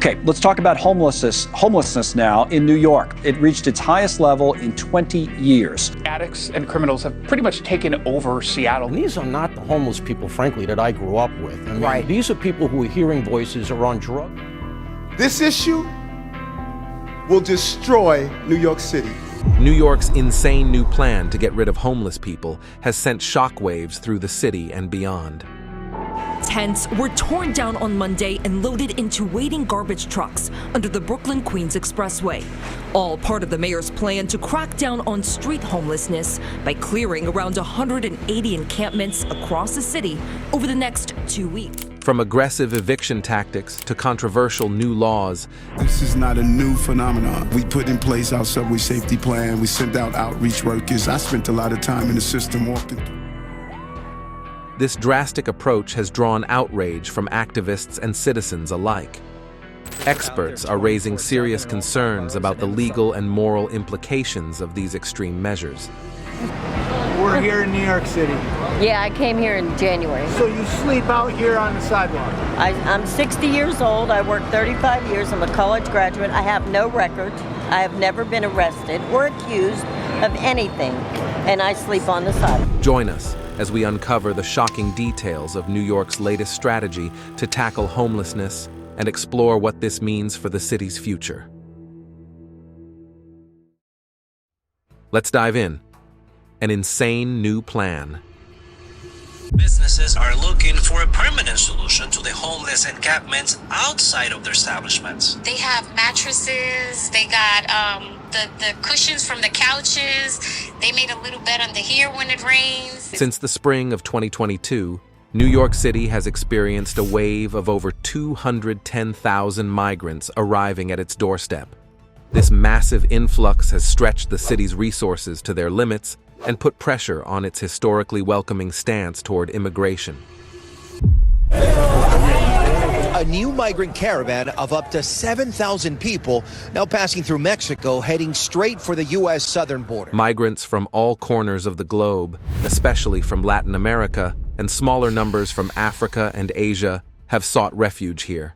Okay, let's talk about homelessness now in New York. It reached its highest level in 20 years. Addicts and criminals have pretty much taken over Seattle. And these are not the homeless people, frankly, that I grew up with. I mean, Right. These are people who are hearing voices or on drugs. This issue will destroy New York City. New York's insane new plan to get rid of homeless people has sent shockwaves through the city and beyond. Tents were torn down on Monday and loaded into waiting garbage trucks under the Brooklyn-Queens Expressway. All part of the mayor's plan to crack down on street homelessness by clearing around 180 encampments across the city over the next 2 weeks. From aggressive eviction tactics to controversial new laws, This is not a new phenomenon. We put in place our subway safety plan. We sent out outreach workers. I spent a lot of time in the system walking. this drastic approach has drawn outrage from activists and citizens alike. Experts are raising serious concerns about the legal and moral implications of these extreme measures. We're here in New York City. Yeah, I came here in January. So you sleep out here on the sidewalk? I'm 60 years old. I worked 35 years. I'm a college graduate. I have no record. I have never been arrested or accused of anything. And I sleep on the sidewalk. Join us as we uncover the shocking details of New York's latest strategy to tackle homelessness and explore what this means for the city's future. Let's dive in. An insane new plan. Businesses are looking for a permanent solution to the homeless encampments outside of their establishments. They have mattresses, they got the cushions from the couches, they made a little bed under here when it rains. Since the spring of 2022, New York City has experienced a wave of over 210,000 migrants arriving at its doorstep. This massive influx has stretched the city's resources to their limits and put pressure on its historically welcoming stance toward immigration. A new migrant caravan of up to 7,000 people now passing through Mexico, heading straight for the U.S. southern border. Migrants from all corners of the globe, especially from Latin America, and smaller numbers from Africa and Asia, have sought refuge here.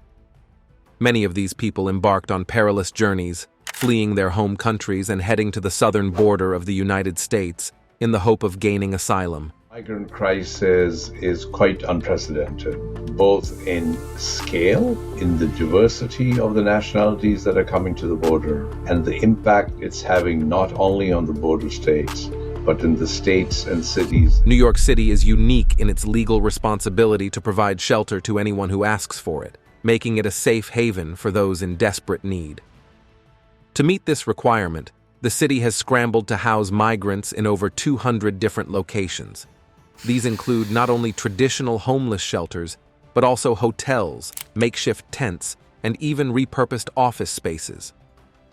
Many of these people embarked on perilous journeys, fleeing their home countries and heading to the southern border of the United States in the hope of gaining asylum. Migrant crisis is quite unprecedented, both in scale, in the diversity of the nationalities that are coming to the border, and the impact it's having not only on the border states, but in the states and cities. New York City is unique in its legal responsibility to provide shelter to anyone who asks for it, making it a safe haven for those in desperate need. To meet this requirement, the city has scrambled to house migrants in over 200 different locations. These include not only traditional homeless shelters, but also hotels, makeshift tents, and even repurposed office spaces.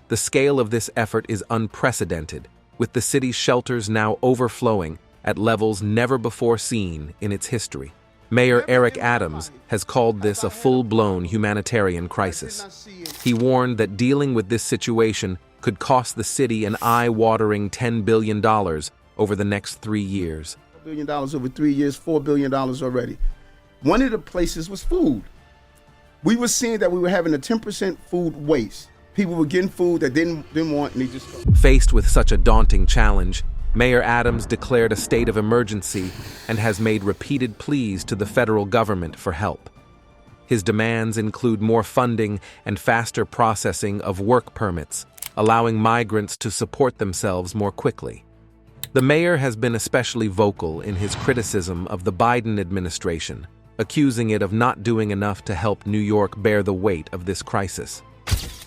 The scale of this effort is unprecedented, with the city's shelters now overflowing at levels never before seen in its history. Mayor Eric Adams has called this a full-blown humanitarian crisis. He warned that dealing with this situation could cost the city an eye-watering $10 billion over the next 3 years. $1 billion over 3 years, $4 billion already. One of the places was food. We were seeing that we were having a 10% food waste. People were getting food that didn't want, and they just... Faced with such a daunting challenge, Mayor Adams declared a state of emergency and has made repeated pleas to the federal government for help. His demands include more funding and faster processing of work permits, allowing migrants to support themselves more quickly. The mayor has been especially vocal in his criticism of the Biden administration, accusing it of not doing enough to help New York bear the weight of this crisis.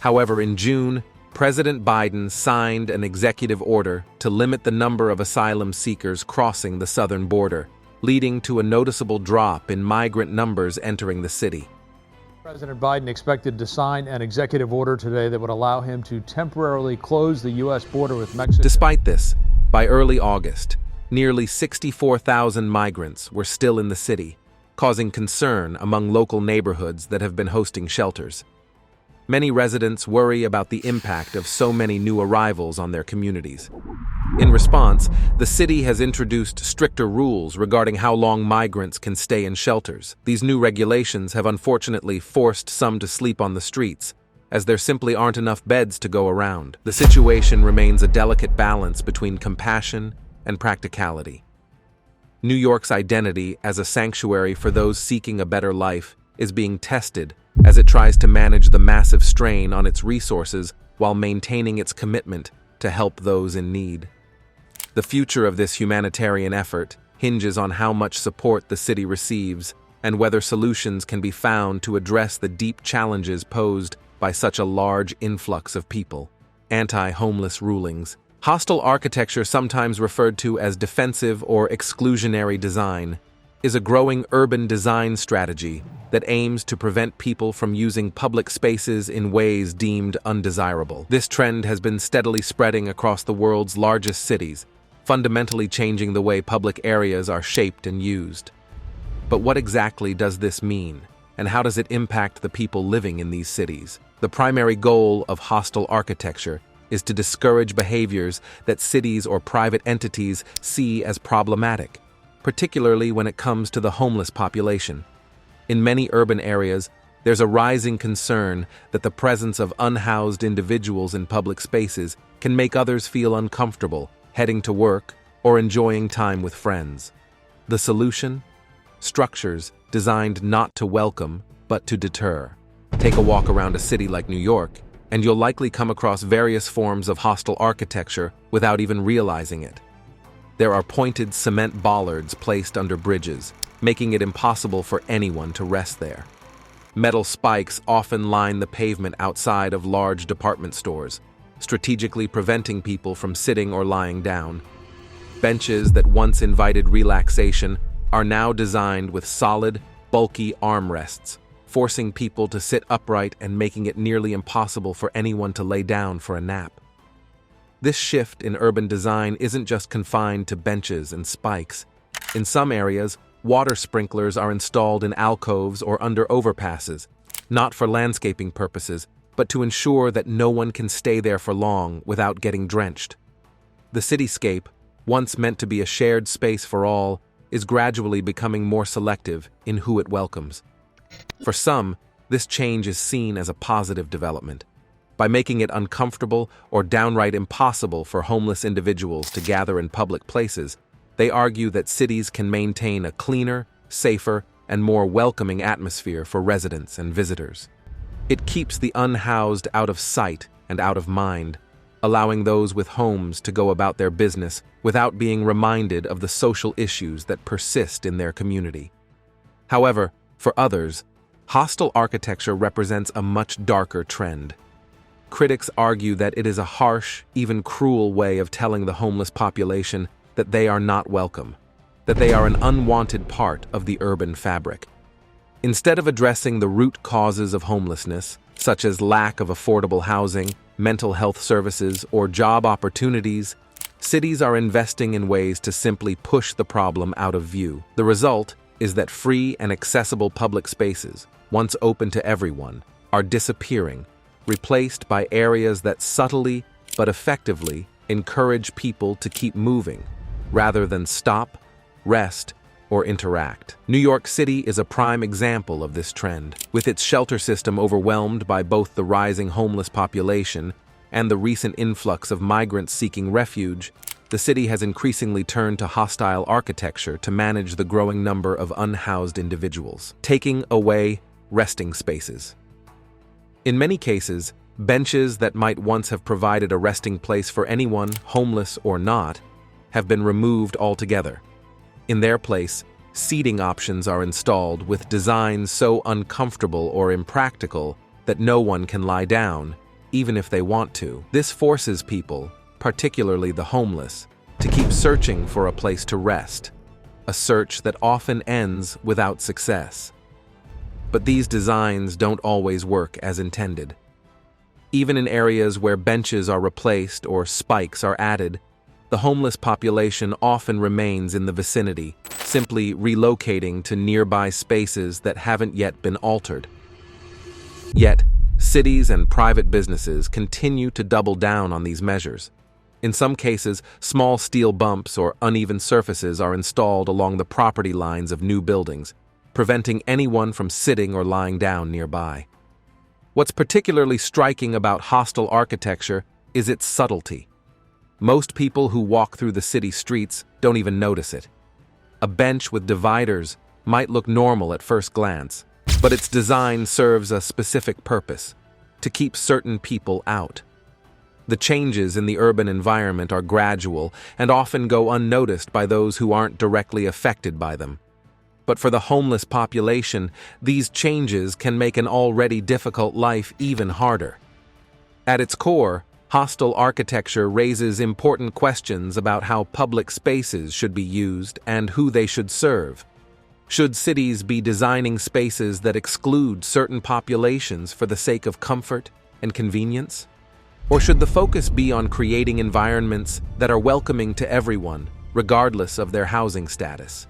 However, in June, President Biden signed an executive order to limit the number of asylum seekers crossing the southern border, leading to a noticeable drop in migrant numbers entering the city. President Biden expected to sign an executive order today that would allow him to temporarily close the U.S. border with Mexico. Despite this, by early August, nearly 64,000 migrants were still in the city, causing concern among local neighborhoods that have been hosting shelters. Many residents worry about the impact of so many new arrivals on their communities. In response, the city has introduced stricter rules regarding how long migrants can stay in shelters. These new regulations have unfortunately forced some to sleep on the streets, as there simply aren't enough beds to go around. The situation remains a delicate balance between compassion and practicality. New York's identity as a sanctuary for those seeking a better life is being tested as it tries to manage the massive strain on its resources while maintaining its commitment to help those in need. The future of this humanitarian effort hinges on how much support the city receives and whether solutions can be found to address the deep challenges posed by such a large influx of people. Anti-homeless rulings. Hostile architecture, sometimes referred to as defensive or exclusionary design, is a growing urban design strategy that aims to prevent people from using public spaces in ways deemed undesirable. This trend has been steadily spreading across the world's largest cities, fundamentally changing the way public areas are shaped and used. But what exactly does this mean, and how does it impact the people living in these cities? The primary goal of hostile architecture is to discourage behaviors that cities or private entities see as problematic, particularly when it comes to the homeless population. In many urban areas, there's a rising concern that the presence of unhoused individuals in public spaces can make others feel uncomfortable heading to work or enjoying time with friends. The solution? Structures designed not to welcome, but to deter. Take a walk around a city like New York, and you'll likely come across various forms of hostile architecture without even realizing it. There are pointed cement bollards placed under bridges, making it impossible for anyone to rest there. Metal spikes often line the pavement outside of large department stores, strategically preventing people from sitting or lying down. Benches that once invited relaxation are now designed with solid, bulky armrests, forcing people to sit upright and making it nearly impossible for anyone to lay down for a nap. This shift in urban design isn't just confined to benches and spikes. In some areas, water sprinklers are installed in alcoves or under overpasses, not for landscaping purposes, but to ensure that no one can stay there for long without getting drenched. The cityscape, once meant to be a shared space for all, is gradually becoming more selective in who it welcomes. For some, this change is seen as a positive development. By making it uncomfortable or downright impossible for homeless individuals to gather in public places, they argue that cities can maintain a cleaner, safer, and more welcoming atmosphere for residents and visitors. It keeps the unhoused out of sight and out of mind, allowing those with homes to go about their business without being reminded of the social issues that persist in their community. However, for others, hostile architecture represents a much darker trend. Critics argue that it is a harsh, even cruel way of telling the homeless population that they are not welcome, that they are an unwanted part of the urban fabric. Instead of addressing the root causes of homelessness, such as lack of affordable housing, mental health services, or job opportunities, cities are investing in ways to simply push the problem out of view. The result is that free and accessible public spaces, once open to everyone, are disappearing, replaced by areas that subtly but effectively encourage people to keep moving, rather than stop, rest, or interact. New York City is a prime example of this trend. With its shelter system overwhelmed by both the rising homeless population and the recent influx of migrants seeking refuge, the city has increasingly turned to hostile architecture to manage the growing number of unhoused individuals, taking away resting spaces. In many cases, benches that might once have provided a resting place for anyone, homeless or not, have been removed altogether. In their place, seating options are installed with designs so uncomfortable or impractical that no one can lie down, even if they want to. This forces people, particularly the homeless, to keep searching for a place to rest, a search that often ends without success. But these designs don't always work as intended. Even in areas where benches are replaced or spikes are added, the homeless population often remains in the vicinity, simply relocating to nearby spaces that haven't yet been altered. Yet, cities and private businesses continue to double down on these measures. In some cases, small steel bumps or uneven surfaces are installed along the property lines of new buildings, preventing anyone from sitting or lying down nearby. What's particularly striking about hostile architecture is its subtlety. Most people who walk through the city streets don't even notice it. A bench with dividers might look normal at first glance, but its design serves a specific purpose: to keep certain people out. The changes in the urban environment are gradual and often go unnoticed by those who aren't directly affected by them. But for the homeless population, these changes can make an already difficult life even harder. At its core, hostile architecture raises important questions about how public spaces should be used and who they should serve. Should cities be designing spaces that exclude certain populations for the sake of comfort and convenience? Or should the focus be on creating environments that are welcoming to everyone, regardless of their housing status?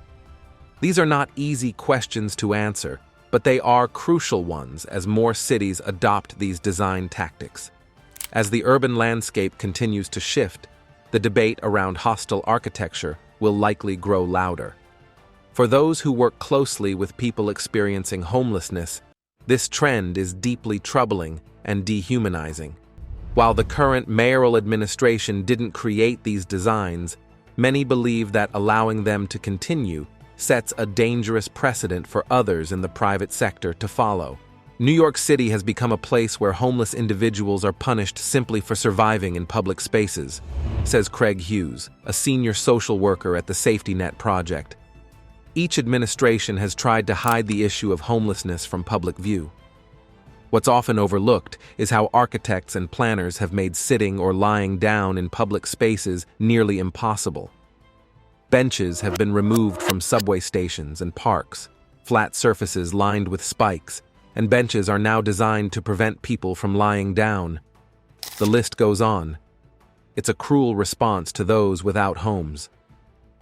These are not easy questions to answer, but they are crucial ones as more cities adopt these design tactics. As the urban landscape continues to shift, the debate around hostile architecture will likely grow louder. For those who work closely with people experiencing homelessness, this trend is deeply troubling and dehumanizing. While the current mayoral administration didn't create these designs, many believe that allowing them to continue sets a dangerous precedent for others in the private sector to follow. New York City has become a place where homeless individuals are punished simply for surviving in public spaces, says Craig Hughes, a senior social worker at the Safety Net Project. Each administration has tried to hide the issue of homelessness from public view. What's often overlooked is how architects and planners have made sitting or lying down in public spaces nearly impossible. Benches have been removed from subway stations and parks, flat surfaces lined with spikes, and benches are now designed to prevent people from lying down. The list goes on. It's a cruel response to those without homes.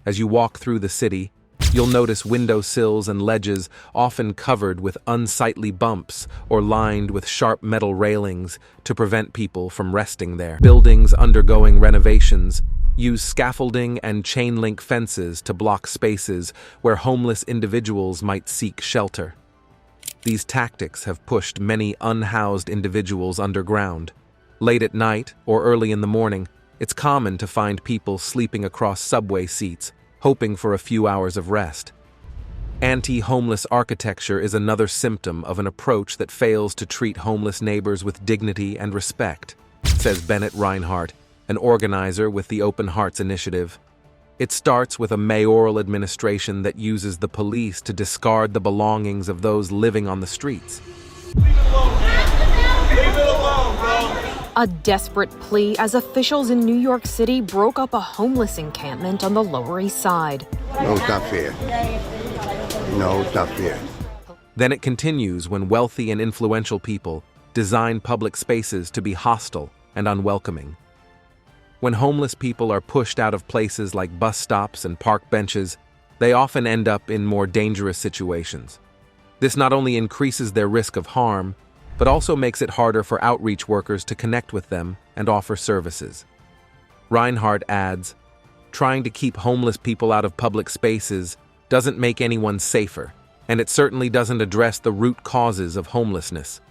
As you walk through the city, you'll notice windowsills and ledges often covered with unsightly bumps or lined with sharp metal railings to prevent people from resting there. Buildings undergoing renovations use scaffolding and chain-link fences to block spaces where homeless individuals might seek shelter. These tactics have pushed many unhoused individuals underground. Late at night or early in the morning, it's common to find people sleeping across subway seats, hoping for a few hours of rest. Anti-homeless architecture is another symptom of an approach that fails to treat homeless neighbors with dignity and respect, says Bennett Reinhardt, an organizer with the Open Hearts Initiative. It starts with a mayoral administration that uses the police to discard the belongings of those living on the streets. Leave it alone, man. Leave it alone, bro. A desperate plea as officials in New York City broke up a homeless encampment on the Lower East Side. No, it's not fair. No, it's not fair. Then it continues when wealthy and influential people design public spaces to be hostile and unwelcoming. When homeless people are pushed out of places like bus stops and park benches, they often end up in more dangerous situations. This not only increases their risk of harm, but also makes it harder for outreach workers to connect with them and offer services. Reinhardt adds, trying to keep homeless people out of public spaces doesn't make anyone safer, and it certainly doesn't address the root causes of homelessness.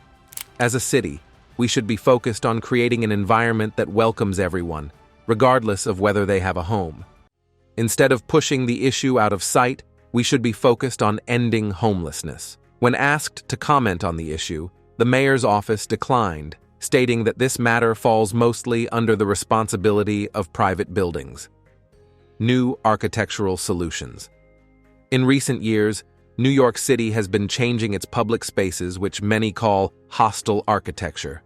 As a city, we should be focused on creating an environment that welcomes everyone, regardless of whether they have a home. Instead of pushing the issue out of sight, we should be focused on ending homelessness. When asked to comment on the issue, the mayor's office declined, stating that this matter falls mostly under the responsibility of private buildings. New architectural solutions. In recent years, New York City has been changing its public spaces, which many call hostile architecture.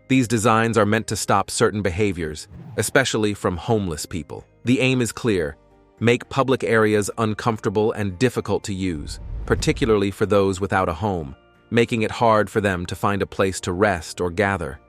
These designs are meant to stop certain behaviors, especially from homeless people. The aim is clear: make public areas uncomfortable and difficult to use, particularly for those without a home, making it hard for them to find a place to rest or gather.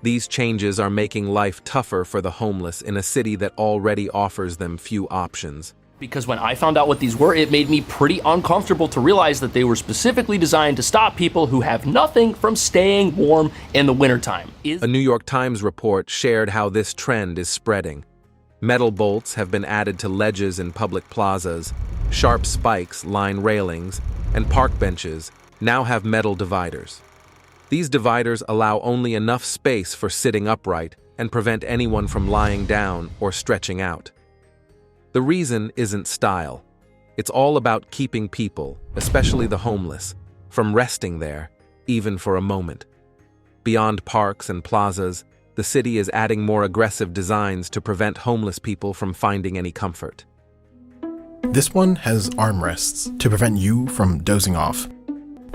These changes are making life tougher for the homeless in a city that already offers them few options. Because when I found out what these were, it made me pretty uncomfortable to realize that they were specifically designed to stop people who have nothing from staying warm in the wintertime. A New York Times report shared how this trend is spreading. Metal bolts have been added to ledges in public plazas, sharp spikes line railings, and park benches now have metal dividers. These dividers allow only enough space for sitting upright and prevent anyone from lying down or stretching out. The reason isn't style. It's all about keeping people, especially the homeless, from resting there, even for a moment. Beyond parks and plazas, the city is adding more aggressive designs to prevent homeless people from finding any comfort. This one has armrests to prevent you from dozing off.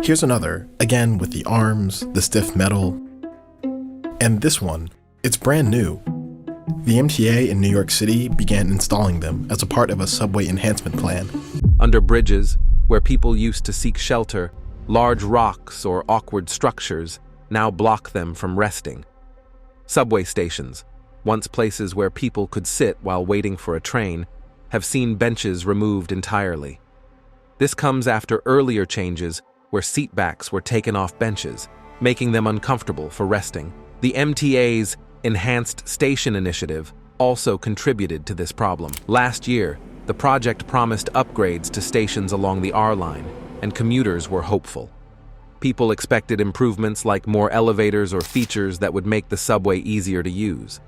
Here's another, again with the arms, the stiff metal. And this one, it's brand new. The MTA in New York City began installing them as a part of a subway enhancement plan. Under bridges, where people used to seek shelter, large rocks or awkward structures now block them from resting. Subway stations, once places where people could sit while waiting for a train, have seen benches removed entirely. This comes after earlier changes where seatbacks were taken off benches, making them uncomfortable for resting. The MTA's Enhanced Station Initiative also contributed to this problem. Last year, the project promised upgrades to stations along the R line, and commuters were hopeful. People expected improvements like more elevators or features that would make the subway easier to use.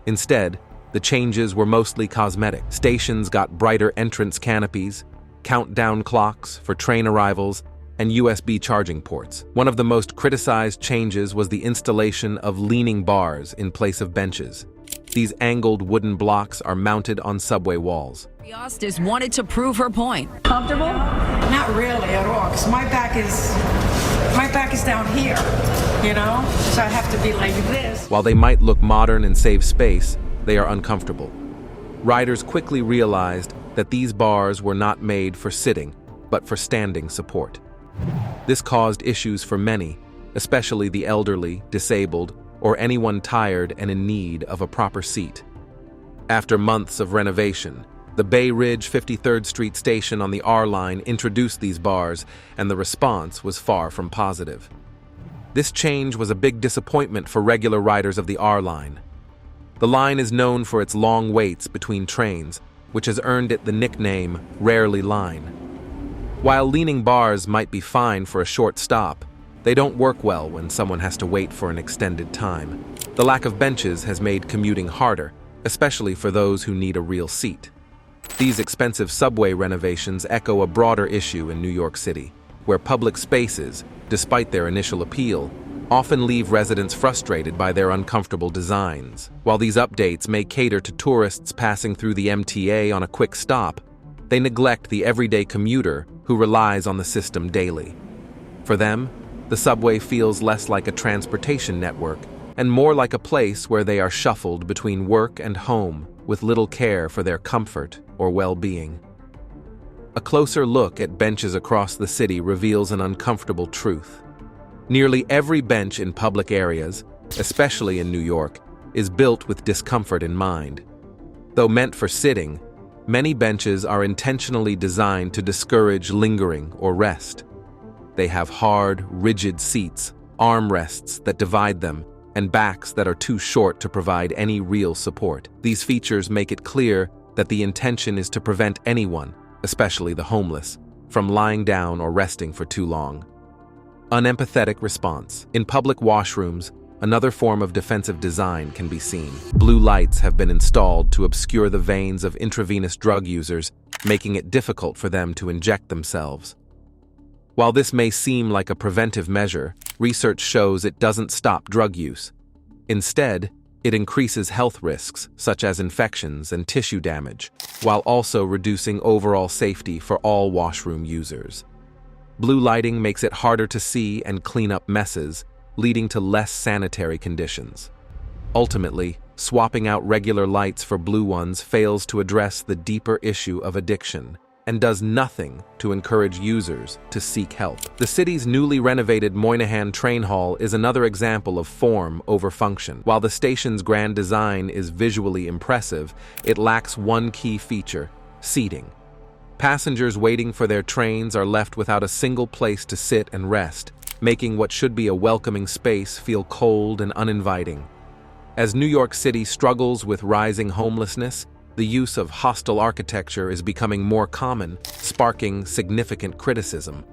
Instead, the changes were mostly cosmetic. Stations got brighter entrance canopies, countdown clocks for train arrivals, and USB charging ports. One of the most criticized changes was the installation of leaning bars in place of benches. These angled wooden blocks are mounted on subway walls. Ostis wanted to prove her point. Comfortable? Not really at all, because my back is down here, you know? So I have to be like this. While they might look modern and save space, they are uncomfortable. Riders quickly realized that these bars were not made for sitting, but for standing support. This caused issues for many, especially the elderly, disabled, or anyone tired and in need of a proper seat. After months of renovation, the Bay Ridge 53rd Street station on the R line introduced these bars, and the response was far from positive. This change was a big disappointment for regular riders of the R line. The line is known for its long waits between trains, which has earned it the nickname Rarely Line. While leaning bars might be fine for a short stop, they don't work well when someone has to wait for an extended time. The lack of benches has made commuting harder, especially for those who need a real seat. These expensive subway renovations echo a broader issue in New York City, where public spaces, despite their initial appeal, often leave residents frustrated by their uncomfortable designs. While these updates may cater to tourists passing through the MTA on a quick stop, they neglect the everyday commuter who relies on the system daily. For them, the subway feels less like a transportation network and more like a place where they are shuffled between work and home with little care for their comfort or well-being. A closer look at benches across the city reveals an uncomfortable truth. Nearly every bench in public areas, especially in New York, is built with discomfort in mind. Though meant for sitting, many benches are intentionally designed to discourage lingering or rest. They have hard, rigid seats, armrests that divide them, and backs that are too short to provide any real support. These features make it clear that the intention is to prevent anyone, especially the homeless, from lying down or resting for too long. Unempathetic response. In public washrooms, another form of defensive design can be seen. Blue lights have been installed to obscure the veins of intravenous drug users, making it difficult for them to inject themselves. While this may seem like a preventive measure, research shows it doesn't stop drug use. Instead, it increases health risks, such as infections and tissue damage, while also reducing overall safety for all washroom users. Blue lighting makes it harder to see and clean up messes, leading to less sanitary conditions. Ultimately, swapping out regular lights for blue ones fails to address the deeper issue of addiction and does nothing to encourage users to seek help. The city's newly renovated Moynihan Train Hall is another example of form over function. While the station's grand design is visually impressive, it lacks one key feature: seating. Passengers waiting for their trains are left without a single place to sit and rest, making what should be a welcoming space feel cold and uninviting. As New York City struggles with rising homelessness, the use of hostile architecture is becoming more common, sparking significant criticism.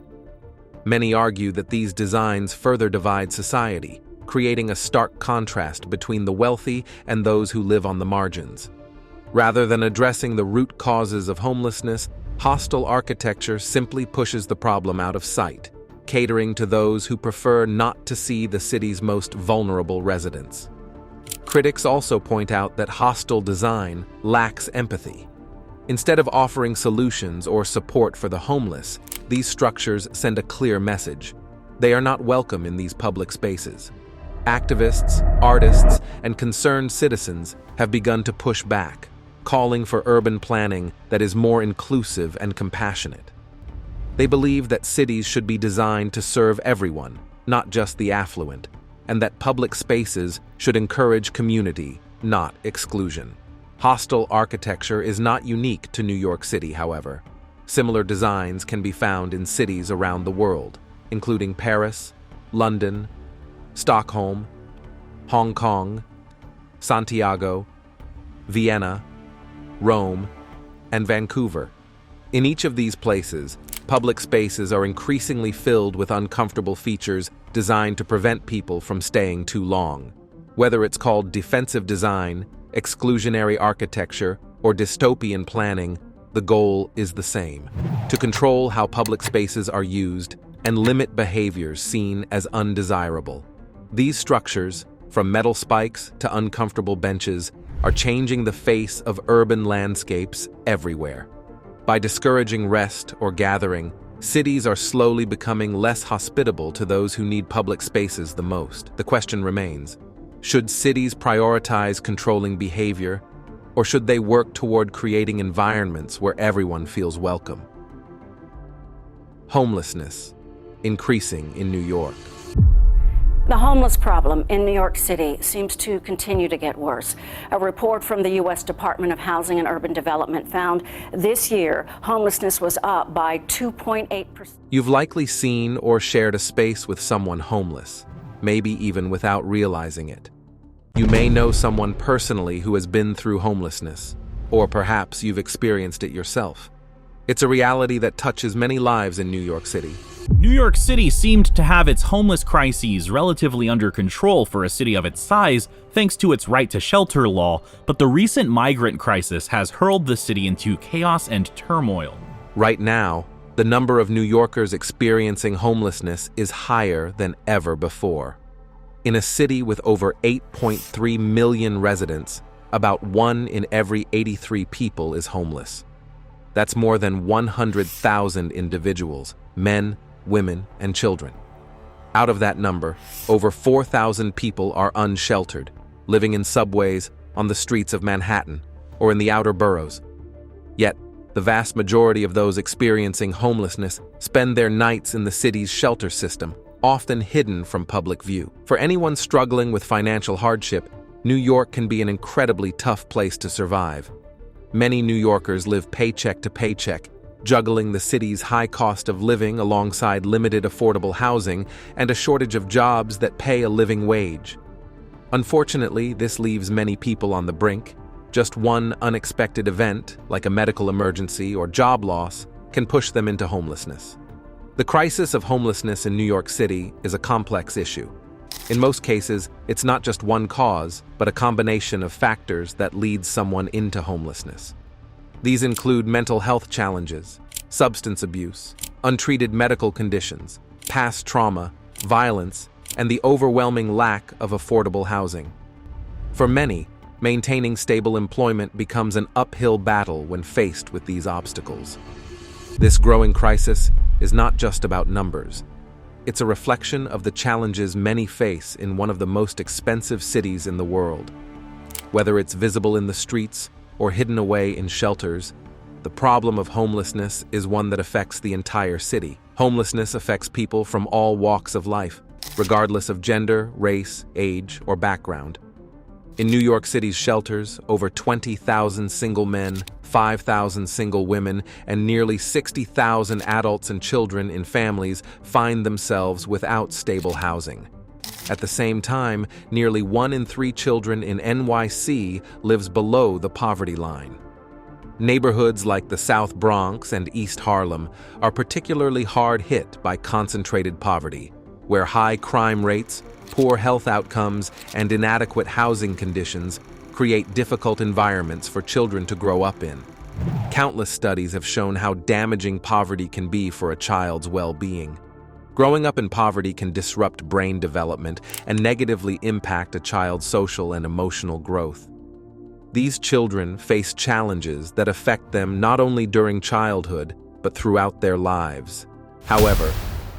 Many argue that these designs further divide society, creating a stark contrast between the wealthy and those who live on the margins. Rather than addressing the root causes of homelessness, hostile architecture simply pushes the problem out of sight, catering to those who prefer not to see the city's most vulnerable residents. Critics also point out that hostile design lacks empathy. Instead of offering solutions or support for the homeless, these structures send a clear message. They are not welcome in these public spaces. Activists, artists, and concerned citizens have begun to push back, calling for urban planning that is more inclusive and compassionate. They believe that cities should be designed to serve everyone, not just the affluent, and that public spaces should encourage community, not exclusion. Hostile architecture is not unique to New York City, however. Similar designs can be found in cities around the world, including Paris, London, Stockholm, Hong Kong, Santiago, Vienna, Rome, and Vancouver. In each of these places, public spaces are increasingly filled with uncomfortable features designed to prevent people from staying too long. Whether it's called defensive design, exclusionary architecture, or dystopian planning, the goal is the same: to control how public spaces are used and limit behaviors seen as undesirable. These structures, from metal spikes to uncomfortable benches, are changing the face of urban landscapes everywhere. By discouraging rest or gathering, cities are slowly becoming less hospitable to those who need public spaces the most. The question remains: should cities prioritize controlling behavior, or should they work toward creating environments where everyone feels welcome? Homelessness, increasing in New York. The homeless problem in New York City seems to continue to get worse. A report from the U.S. Department of Housing and Urban Development found this year homelessness was up by 2.8%. You've likely seen or shared a space with someone homeless, maybe even without realizing it. You may know someone personally who has been through homelessness, or perhaps you've experienced it yourself. It's a reality that touches many lives in New York City. New York City seemed to have its homeless crises relatively under control for a city of its size thanks to its right to shelter law, but the recent migrant crisis has hurled the city into chaos and turmoil. Right now, the number of New Yorkers experiencing homelessness is higher than ever before. In a city with over 8.3 million residents, about 1 in every 83 people is homeless. That's more than 100,000 individuals, men, women, and children. Out of that number, over 4,000 people are unsheltered, living in subways, on the streets of Manhattan, or in the outer boroughs. Yet, the vast majority of those experiencing homelessness spend their nights in the city's shelter system, often hidden from public view. For anyone struggling with financial hardship, New York can be an incredibly tough place to survive. Many New Yorkers live paycheck to paycheck, juggling the city's high cost of living alongside limited affordable housing and a shortage of jobs that pay a living wage. Unfortunately, this leaves many people on the brink. Just one unexpected event, like a medical emergency or job loss, can push them into homelessness. The crisis of homelessness in New York City is a complex issue. In most cases, it's not just one cause, but a combination of factors that leads someone into homelessness. These include mental health challenges, substance abuse, untreated medical conditions, past trauma, violence, and the overwhelming lack of affordable housing. For many, maintaining stable employment becomes an uphill battle when faced with these obstacles. This growing crisis is not just about numbers. It's a reflection of the challenges many face in one of the most expensive cities in the world. Whether it's visible in the streets or hidden away in shelters, the problem of homelessness is one that affects the entire city. Homelessness affects people from all walks of life, regardless of gender, race, age, or background. In New York City's shelters, over 20,000 single men, 5,000 single women, and nearly 60,000 adults and children in families find themselves without stable housing. At the same time, nearly 1 in 3 children in NYC lives below the poverty line. Neighborhoods like the South Bronx and East Harlem are particularly hard hit by concentrated poverty, where high crime rates, poor health outcomes, and inadequate housing conditions create difficult environments for children to grow up in. Countless studies have shown how damaging poverty can be for a child's well-being. Growing up in poverty can disrupt brain development and negatively impact a child's social and emotional growth. These children face challenges that affect them not only during childhood, but throughout their lives. However,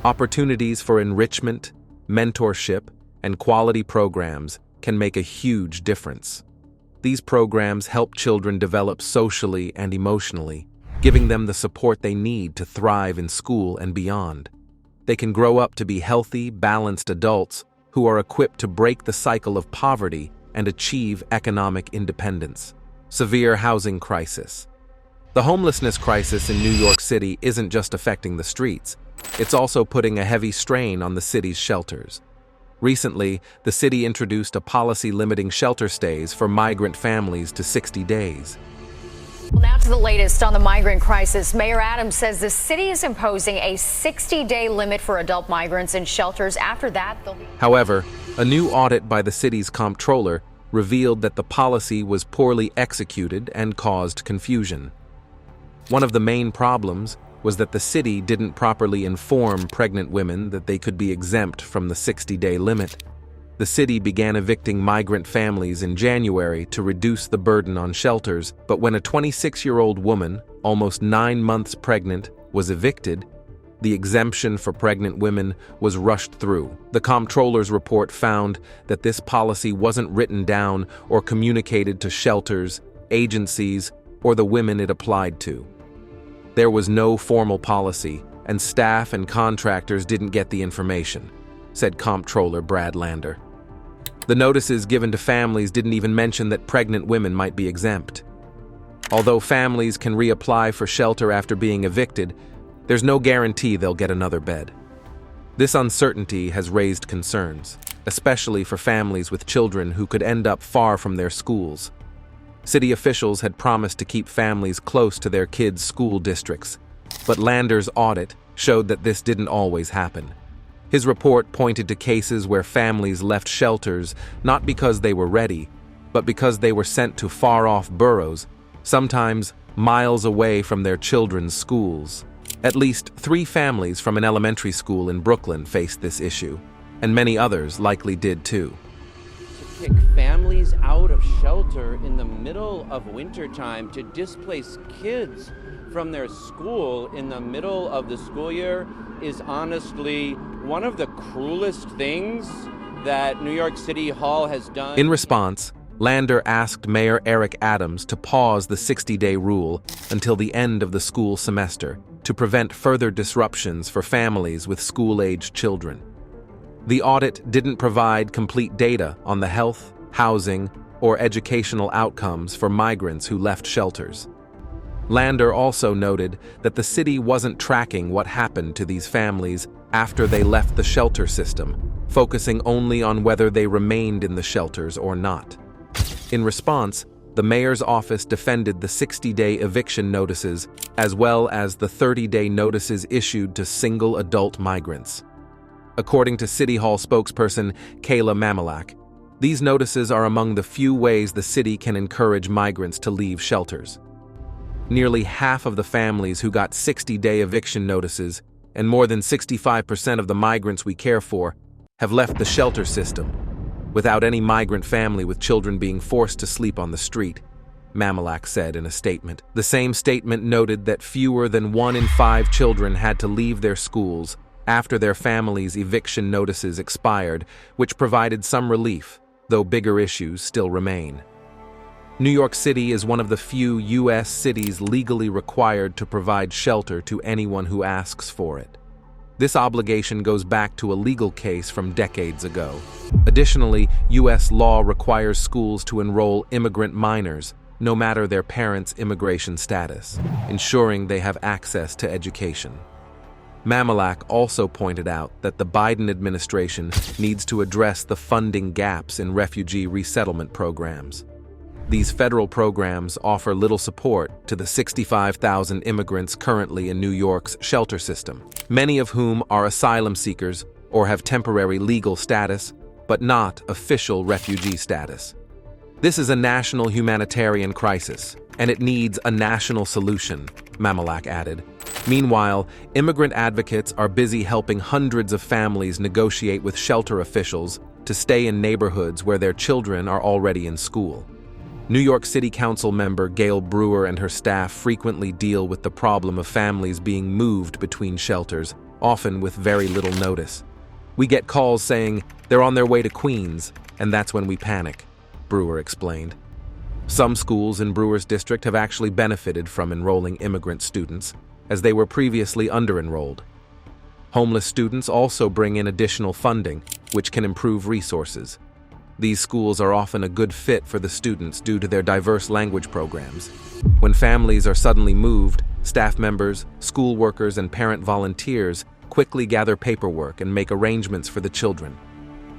opportunities for enrichment, mentorship, and quality programs can make a huge difference. These programs help children develop socially and emotionally, giving them the support they need to thrive in school and beyond. They can grow up to be healthy, balanced adults who are equipped to break the cycle of poverty and achieve economic independence. Severe housing crisis. The homelessness crisis in New York City isn't just affecting the streets, it's also putting a heavy strain on the city's shelters. Recently, the city introduced a policy limiting shelter stays for migrant families to 60 days. Well, now to the latest on the migrant crisis. Mayor Adams says the city is imposing a 60-day limit for adult migrants in shelters. After that, they'll be... However, a new audit by the city's comptroller revealed that the policy was poorly executed and caused confusion. One of the main problems was that the city didn't properly inform pregnant women that they could be exempt from the 60-day limit. The city began evicting migrant families in January to reduce the burden on shelters, but when a 26-year-old woman, almost 9 months pregnant, was evicted, the exemption for pregnant women was rushed through. The comptroller's report found that this policy wasn't written down or communicated to shelters, agencies, or the women it applied to. There was no formal policy, and staff and contractors didn't get the information, said Comptroller Brad Lander. The notices given to families didn't even mention that pregnant women might be exempt. Although families can reapply for shelter after being evicted, there's no guarantee they'll get another bed. This uncertainty has raised concerns, especially for families with children who could end up far from their schools. City officials had promised to keep families close to their kids' school districts, but Lander's audit showed that this didn't always happen. His report pointed to cases where families left shelters not because they were ready, but because they were sent to far-off boroughs, sometimes miles away from their children's schools. At least 3 families from an elementary school in Brooklyn faced this issue, and many others likely did too. To kick families out of shelter in the middle of wintertime, to displace kids from their school in the middle of the school year is honestly one of the cruelest things that New York City Hall has done. In response, Lander asked Mayor Eric Adams to pause the 60-day rule until the end of the school semester to prevent further disruptions for families with school-aged children. The audit didn't provide complete data on the health, housing, or educational outcomes for migrants who left shelters. Lander also noted that the city wasn't tracking what happened to these families after they left the shelter system, focusing only on whether they remained in the shelters or not. In response, the mayor's office defended the 60-day eviction notices as well as the 30-day notices issued to single adult migrants. According to City Hall spokesperson Kayla Mamalak, these notices are among the few ways the city can encourage migrants to leave shelters. Nearly half of the families who got 60-day eviction notices, and more than 65% of the migrants we care for, have left the shelter system, without any migrant family with children being forced to sleep on the street, Mamalak said in a statement. The same statement noted that fewer than 1 in 5 children had to leave their schools after their families' eviction notices expired, which provided some relief, though bigger issues still remain. New York City is one of the few U.S. cities legally required to provide shelter to anyone who asks for it. This obligation goes back to a legal case from decades ago. Additionally, U.S. law requires schools to enroll immigrant minors, no matter their parents' immigration status, ensuring they have access to education. Mamalak also pointed out that the Biden administration needs to address the funding gaps in refugee resettlement programs. These federal programs offer little support to the 65,000 immigrants currently in New York's shelter system, many of whom are asylum seekers or have temporary legal status, but not official refugee status. This is a national humanitarian crisis, and it needs a national solution, Mamalak added. Meanwhile, immigrant advocates are busy helping hundreds of families negotiate with shelter officials to stay in neighborhoods where their children are already in school. New York City Council member Gail Brewer and her staff frequently deal with the problem of families being moved between shelters, often with very little notice. We get calls saying they're on their way to Queens, and that's when we panic, Brewer explained. Some schools in Brewer's district have actually benefited from enrolling immigrant students, as they were previously under-enrolled. Homeless students also bring in additional funding, which can improve resources. These schools are often a good fit for the students due to their diverse language programs. When families are suddenly moved, staff members, school workers, and parent volunteers quickly gather paperwork and make arrangements for the children.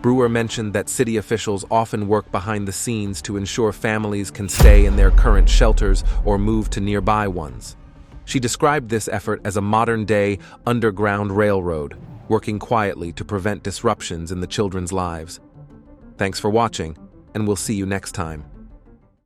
Brewer mentioned that city officials often work behind the scenes to ensure families can stay in their current shelters or move to nearby ones. She described this effort as a modern-day underground railroad, working quietly to prevent disruptions in the children's lives. Thanks for watching, and we'll see you next time.